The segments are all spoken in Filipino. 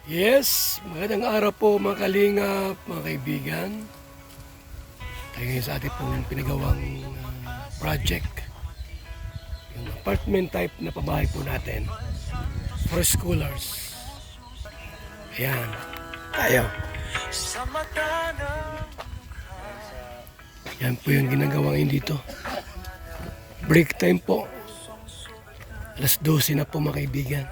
Yes, magandang araw po mga kalingap, mga kaibigan. Tayo ngayon sa ating pong pinagawang project. Yung apartment type na pabahay po natin for schoolers. Ayan, tayo. Yan po yung ginagawa ngayon dito. Break time po. Alas 12 na po mga kaibigan.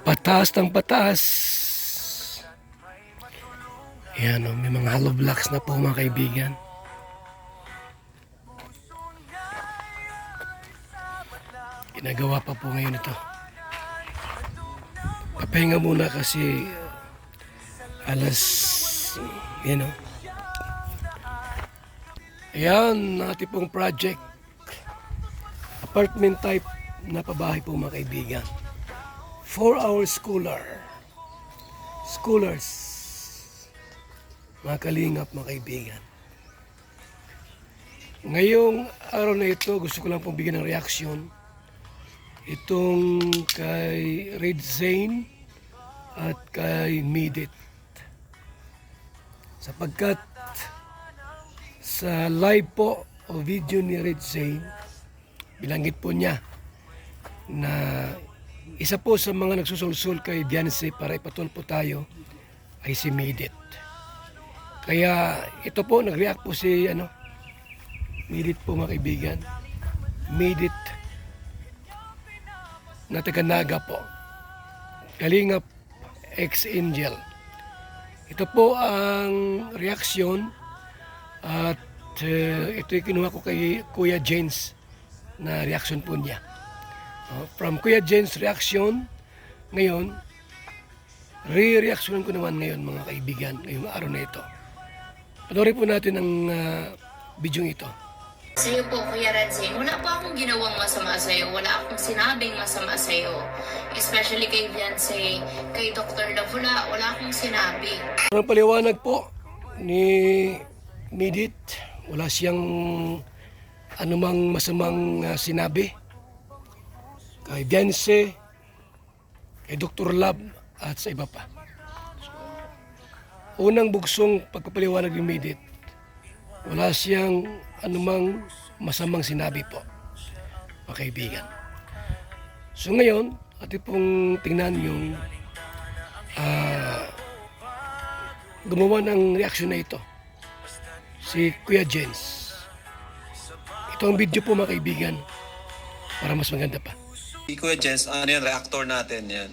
Pataas ng pataas. Ayan o, may mga hollow blocks na po mga kaibigan. Ginagawa pa po ngayon ito. Papahinga muna kasi alas, yan o. Ayan, ating pong project. Apartment type na pabahay po mga kaibigan. For our schoolers, mga kalingap, mga kaibigan. Ngayong araw na ito, gusto ko lang pong bigyan ng reaksyon itong kay Red Zane at kay Midit. Sapagkat sa live po o video ni Red Zane, bilanggit po niya na isa po sa mga nagsusulsul kay Beyonce para ipatulpo tayo ay si Midit. Kaya ito po, nag-react po si Midit po mga kaibigan. Midit na taga-Naga po. Kalingap ex-angel. Ito po ang reaksyon at ito'y kinuha ko kay Kuya James na reaksyon po niya. From Kuya James reaction, ngayon, re-reaksyonan ko naman ngayon mga kaibigan, ngayong araw na ito. Panoorin po natin ang video ito. Sa iyo po, Kuya Redzane, wala po akong ginawang masama sa iyo. Wala akong sinabing masama sa iyo. Especially kay Beyonce, kay Dr. Davula, wala akong sinabi. Ang paliwanag po ni Midit, wala siyang anumang masamang sinabi kay Beyonce, kay Dr. Love at sa iba pa. Unang bugsong pagpapaliwanag ni Midit, wala siyang anumang masamang sinabi po, mga kaibigan. So ngayon, atin pong tingnan yung gumawa ng reaksyon na ito, si Kuya Jens. Ito ang video po mga kaibigan, para mas maganda pa. Si Kuya Jens, ano yan, reactor natin yan.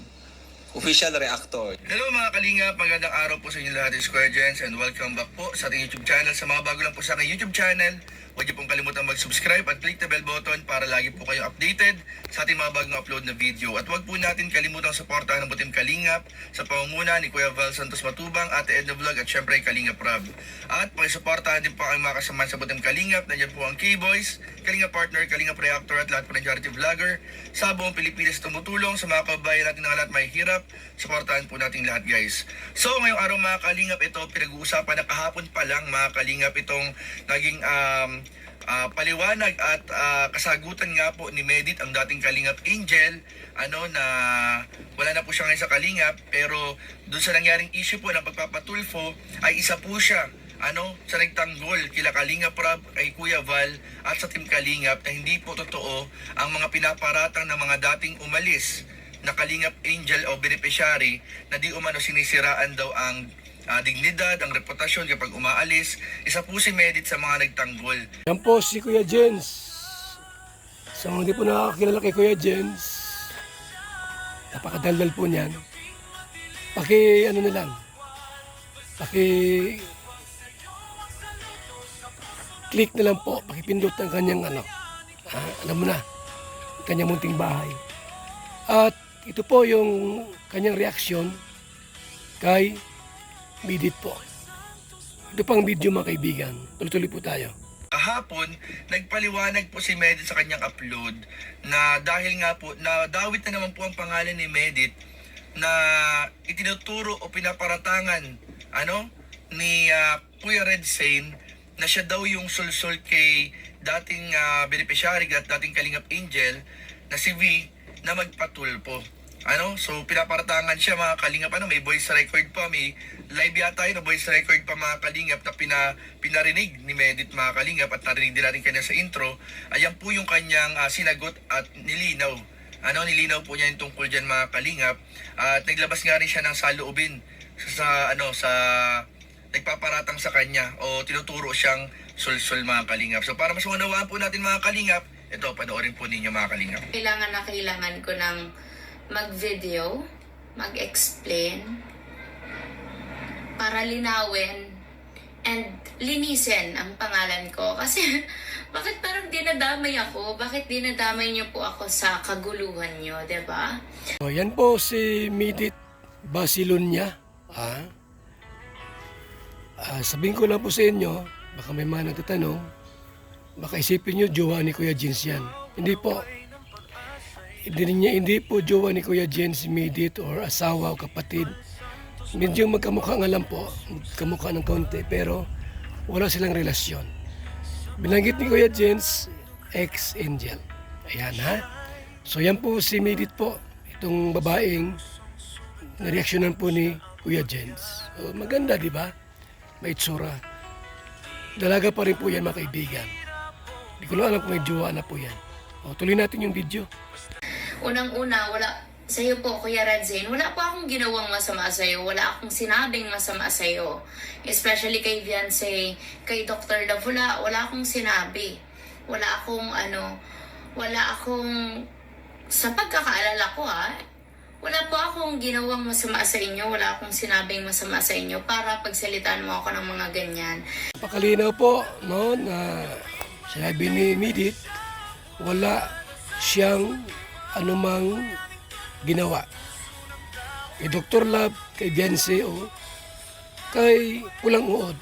Official reactor. Hello mga kalingap, magandang araw po sa inyo lahat. This is Kuya Jens and welcome back po sa ating YouTube channel. Sa mga bago lang po sa aking YouTube channel, huwag niyo pong kalimutan mag-subscribe at click the bell button para lagi po kayong updated sa ating mga bagong upload na video. At huwag po natin kalimutan suportahan ng Butim Kalingap sa pangunguna ni Kuya Val Santos Matubang, Ate Edna Vlog at syempre Kalingap Rob. At pakisuportahan din po ang mga kasamahan sa Butim Kalingap. Nandiyan po ang K-Boys, Kalingap Partner, Kalingap Reactor at lahat po ng charity vlogger sa buong Pilipinas tumutulong sa mga kababayan natin na lahat may hirap. Suportahan po natin lahat guys. So ngayong araw mga kalingap, ito pinag-uusapan na kahapon pa lang mga kalingap itong naging paliwanag at kasagutan nga po ni Medit, ang dating Kalingap Angel, na wala na po siya ngayon sa Kalingap, pero doon sa nangyaring issue po ng pagpapatulfo ay isa po siya sa nagtanggol kila Kalingap Rob, kay Kuya Val at sa Team Kalingap na hindi po totoo ang mga pinaparatang ng mga dating umalis na Kalingap Angel o beneficiary na di umano sinisiraan daw ang dignidad, ang reputasyon kapag umaalis. Isa po si Medit sa mga nagtanggol. Yan po si Kuya Jens. Sa mga hindi po nakakilala kay Kuya Jens, napakadaldal po niyan. Na lang, click na lang po, pakipindot ang kanyang alam mo na, kanyang munting bahay. At ito po yung kanyang reaksyon kay Midit po. Ito pang video mga kaibigan. Tuloy-tuloy po tayo. Kahapon, nagpaliwanag po si Medit sa kanyang upload na dahil nga po, nadawit na naman po ang pangalan ni Medit na itinuturo o pinaparatangan ni Kuya Red Zane na siya daw yung sulsul kay dating beneficiary at dating Kalingap Angel na si V na magpatulpo. So pinaparatangan siya mga Kalingap, may voice record pa, may live yata yun, voice record pa mga Kalingap na pinarinig ni Medit mga Kalingap at narinig din natin kanya sa intro. Ayan po yung kanyang sinagot at nilinaw. Nilinaw po niya yung tungkol dyan mga Kalingap. At naglabas nga rin siya ng saloobin sa nagpaparatang sa kanya o tinuturo siyang sulsul mga Kalingap. So para mas maunawaan po natin mga Kalingap, ito panoorin po ninyo mga Kalingap. Kailangan ko ng mag-video, mag-explain, para linawin and linisin ang pangalan ko. Kasi bakit parang dinadamay ako? Bakit dinadamay niyo po ako sa kaguluhan niyo, 'di ba? O, yan po si Midit Basilonia. Sabihin ko lang po sa inyo, baka may mga nagtatanong, baka isipin nyo jowa ni Kuya Jens yan. Hindi po. Hindi po jowa ni Kuya Jens si Midit or asawa o kapatid. Medyo magkamukha nga lang po, magkamukha ng konti, pero wala silang relasyon. Binanggit ni Kuya Jens, ex-angel. Ayan ha. So yan po si Midit po, itong babaeng nareaksyonan po ni Kuya Jens. So, maganda, di ba? May itsura. Dalaga pa rin po yan mga kaibigan. Hindi ko lang alam kung may jowa na po yan. O, tuloy natin yung video. Unang-una, sa'yo po, Kuya Radzane, wala po akong ginawang masama sa'yo. Wala akong sinabing masama sa'yo. Especially kay Viance, kay Dr. Davula, wala akong sinabi. Wala akong, sa pagkakaalala ko wala po akong ginawang masama sa inyo. Wala akong sinabing masama sa inyo para pagsalitaan mo ako ng mga ganyan. Napakalinaw po, no, na sinabi ni Midit, wala siyang anumang ginawa. Kay Dr. Love, kay Viance, o kay Pulang Uod,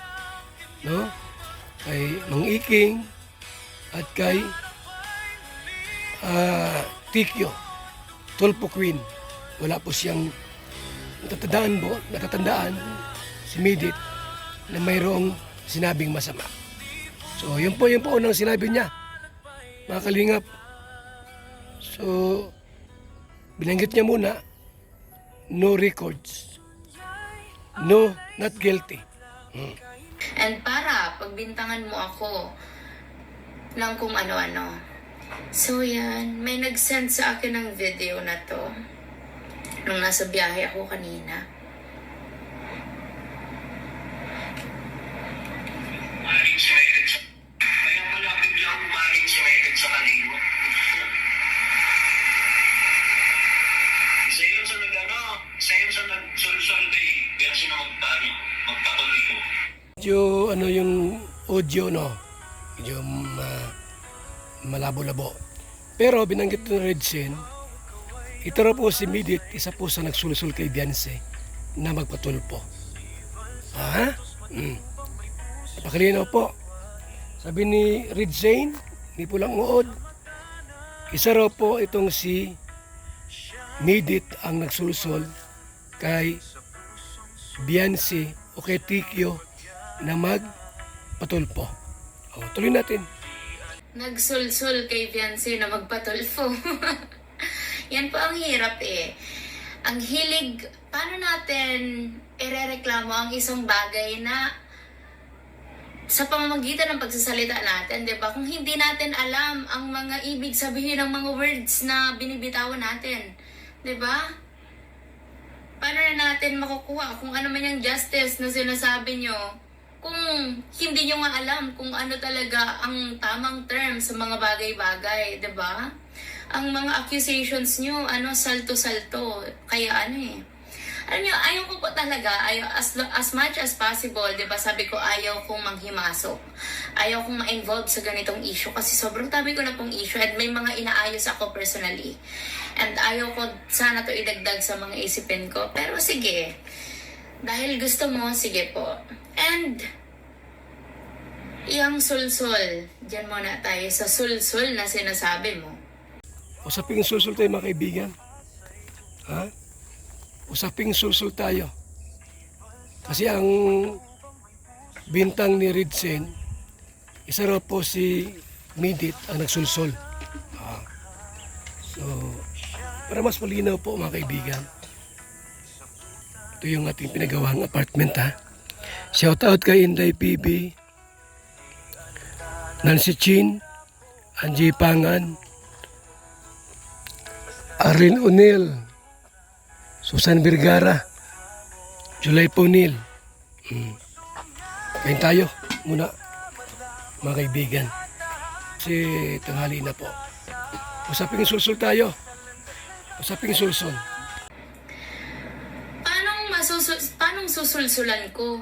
no? Kay Mang Iking, at kay Tikyo, Tulpo Queen. Wala po siyang natatandaan si Midit na mayroong sinabing masama. So, yun po yung unang sinabi niya, mga Kalingap. So, binanggit niya muna, no records. No, not guilty. And para pagbintangan mo ako ng kung ano-ano. So yan, may nag-send sa akin ng video na to nung nasa biyahe ako kanina. Kaya malapit lang umaring si Megan sa kanino. Sa'yo sa nagsulsol kay Gerson na magpatuloy ko. Medyo yung audio, no? Medyo malabo-labo. Pero binanggit ng Redsen, ito raw po si Midit, isa po sa nagsulsul kay Viance na magpatulpo. Napakalinaw po. Sabi ni Redsen, ni Pulang Uod, isa raw po itong si Midit ang nagsulsul kay Viance o kay Tikyo na magpatulpo. O, tuloy natin. Nagsulsul kay Viance na magpatulfo. Yan po ang hirap Ang hilig, paano natin irereklamo ang isang bagay na sa pamamagitan ng pagsasalita natin, di ba? Kung hindi natin alam ang mga ibig sabihin ng mga words na binibitawan natin, di ba? Paano na natin makukuha kung ano man yung justice na sinasabi nyo kung hindi nyo nga alam kung ano talaga ang tamang term sa mga bagay-bagay, di ba? Ang mga accusations nyo, salto-salto. Kaya alam nyo, ayaw ko po talaga, as much as possible, di ba, sabi ko, ayaw kong manghimasok. Ayaw kong ma-involve sa ganitong issue kasi sobrang tabi ko na pong issue at may mga inaayos ako personally. And ayaw ko sana to idagdag sa mga isipin ko. Pero sige, dahil gusto mo, sige po. And, yung sulsul, dyan muna tayo sa sulsul na sinasabi mo. Usaping sulsul tayo mga kaibigan. Usaping sulsul tayo. Kasi ang bintang ni Redsen, isa raw po si Midit ang nagsulsol. So, para mas malinaw po mga kaibigan, ito yung ating pinagawang apartment ha. Shout out kay Inday PB, Nancy Chin, Angie Pangan, Arlene O'Neill, Susan Vergara, July Ponil. Kain tayo muna mga kaibigan. Kasi tanghali na po. Usaping sulsul tayo. Usaping sulsul. Paanong susulsulan ko?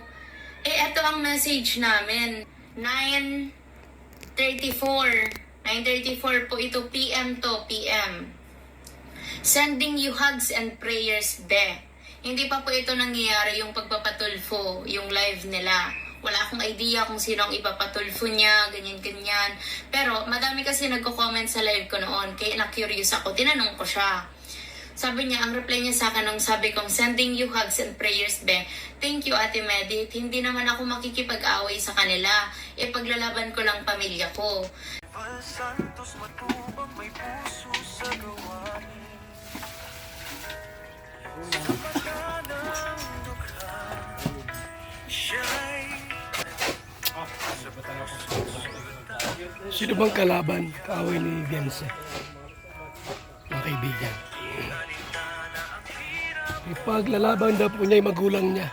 Eto ang message namin. 9:34 po ito, PM to PM. Sending you hugs and prayers, be. Hindi pa po ito nangyayari yung pagpapatulfo, yung live nila. Wala akong idea kung sino ang ipapatulfo niya, ganyan-ganyan. Pero madami kasi nagko-comment sa live ko noon, kaya na-curious ako, tinanong ko siya. Sabi niya, ang reply niya sa akin nung sabi kong, sending you hugs and prayers, be. Thank you, Ate Medit. Hindi naman ako makikipag-away sa kanila. Paglalaban ko lang pamilya ko. Sino bang kalaban, kaaway ni Beyonce? Mga kaibigan. Ipaglalaban daw po niya yung magulang niya.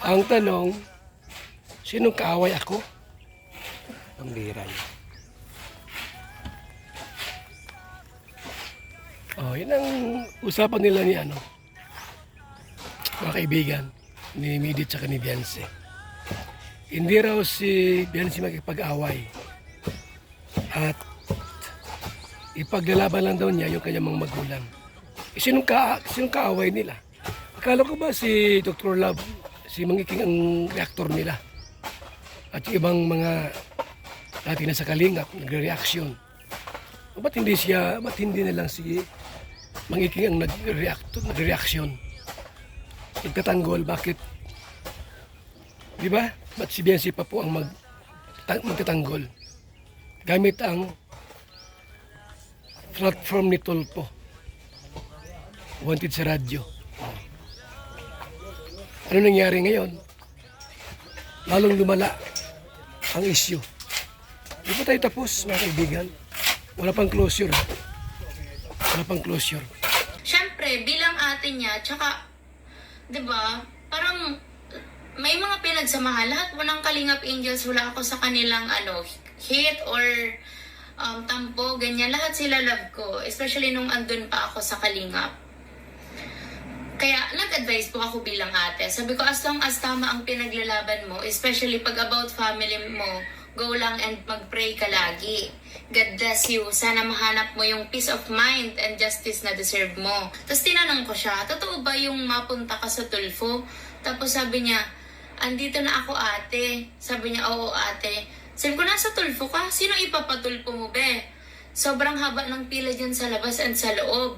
Ang tanong, sinong kaaway ako? Ang bira niya. Oh, yun ang usapan nila ni mga kaibigan, ni Midit at ni Beyonce. Hindi raw si Beyonce makipag-away. At ipaglalaban lang daw niya yung kanyang mga magulang. Sinong kaaway nila? Akala ko ba si Dr. Love, si Mangiking ang reactor nila? At yung ibang mga dati na sa Kalingap, nagre-reaction. Ba't hindi na lang si Mangiking ang nagre-reaction? Nagtatanggol, bakit? Di ba? Ba't si Beyonce pa po ang magtatanggol? Gamit ang platform ni Tulfo. Wanted sa radyo. Ano nangyari ngayon? Lalong lumala ang issue. Di pa tayo tapos, mga kaibigan. Wala pang closure. Wala pang closure. Siyempre, bilang ate niya, tsaka, di ba, parang may mga pinagsamahan. Lahat po ng Kalingap Angels, wala ako sa kanilang hate or tampo, ganyan. Lahat sila love ko. Especially nung andun pa ako sa Kalingap. Kaya nag-advise po ako bilang ate. Sabi ko, as long as tama ang pinaglalaban mo, especially pag about family mo, go lang and mag-pray ka lagi. God bless you. Sana mahanap mo yung peace of mind and justice na deserve mo. Tapos tinanong ko siya, totoo ba yung mapunta ka sa Tulfo? Tapos sabi niya, andito na ako ate. Sabi niya, oo ate. Sabi ko, nasa Tulfo ka? Sino ipapatulfo mo be? Sobrang haba ng pila dyan sa labas and sa loob.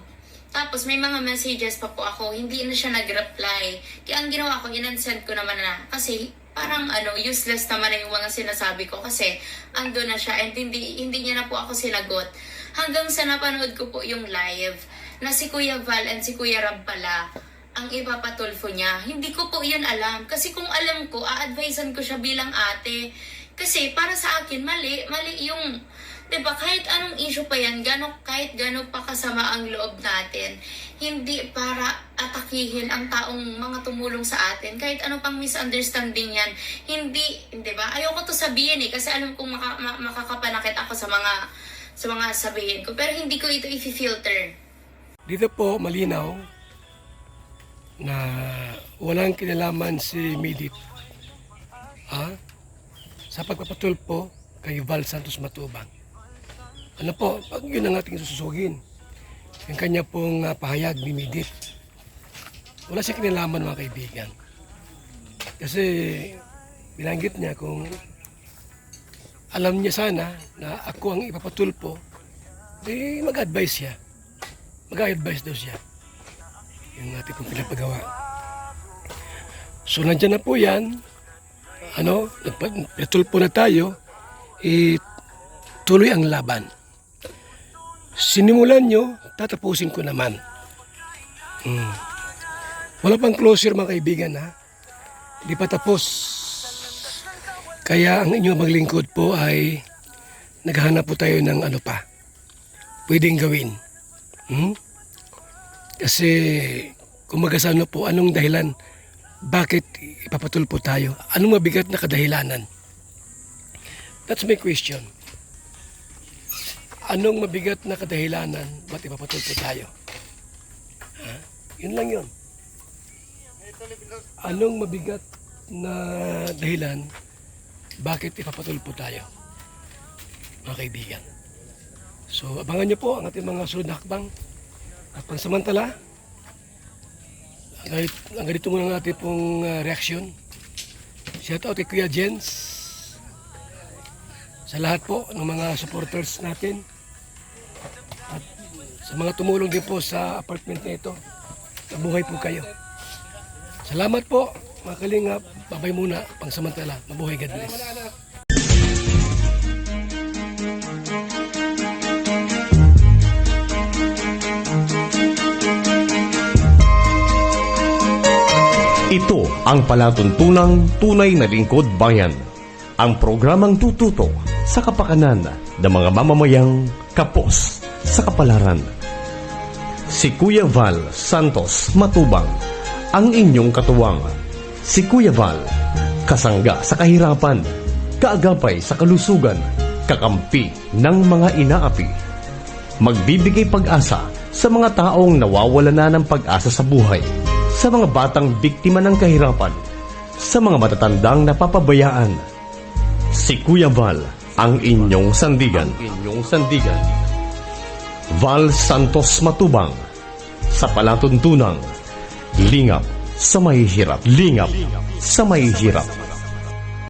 Tapos may mga messages pa po ako, hindi na siya nag-reply. Kaya ang ginawa ko, in-unsend ko naman na. Kasi parang useless naman na yung mga sinasabi ko. Kasi ando na siya and hindi niya na po ako sinagot. Hanggang sa napanood ko po yung live na si Kuya Val and si Kuya Rab pala ang ipapatulfo niya. Hindi ko po yun alam. Kasi kung alam ko, a-advisean ko siya bilang ate. Kasi para sa akin, mali yung... Diba, kahit anong issue pa yan, kahit gano'n pa kasama ang loob natin, hindi para atakihin ang taong mga tumulong sa atin. Kahit ano pang misunderstanding yan, hindi, diba? Ayoko to sabihin kasi alam kong makakapanakit ako sa mga sabihin ko. Pero hindi ko ito i-filter. Dito po malinaw na walang kinalaman si Midit sa pagpapatulpo kay Val Santos Matubang. Ano po, pag yun ang ating susugin, yung kanya pong pahayag ni Midit. Wala siya kinalaman mga kaibigan. Kasi binanggit niya kung alam niya sana na ako ang ipapatulpo, di mag-advise siya. Mag-advise daw siya. Yung ating pong pinapagawa. So nandyan na po yan. Nagpatulpo na tayo. ituloy ang laban. Sinimulan nyo, tatapusin ko naman. Wala pang closure mga kaibigan ha. Di pa tapos. Kaya ang inyong maglingkod po ay naghahanap po tayo ng ano pa pwedeng gawin. Kasi kung magasano po, anong dahilan bakit ipapatulpo tayo? Anong mabigat na kadahilanan? That's my question. Anong mabigat na kadahilanan bakit ipapatulpo tayo? Yun lang yun. Anong mabigat na dahilan bakit ipapatulpo tayo? Mga kaibigan. So, abangan nyo po ang ating mga sunod na hakbang. At pansamantala, hanggang dito muna ang ating pong reaksyon. Shout out kay Kuya Jens. Sa lahat po ng mga supporters natin. At sa mga tumulong din po sa apartment na ito. Mabuhay po kayo. Salamat po, mga kalingap. Babay muna, pansamantala. Mabuhay, God bless. Ito ang palatuntunang tunay na lingkod bayan. Ang programang tututo sa kapakanan ng mga mamamayang kapos sa kapalaran. Si Kuya Val Santos Matubang, ang inyong katuwang. Si Kuya Val, kasangga sa kahirapan, kaagapay sa kalusugan, kakampi ng mga inaapi. Magbibigay pag-asa sa mga taong nawawala na ng pag-asa sa buhay, sa mga batang biktima ng kahirapan, sa mga matatandang napapabayaan. Si Kuya Val, ang inyong sandigan. Val Santos Matubang, sa palatuntunang lingap sa mahihirap.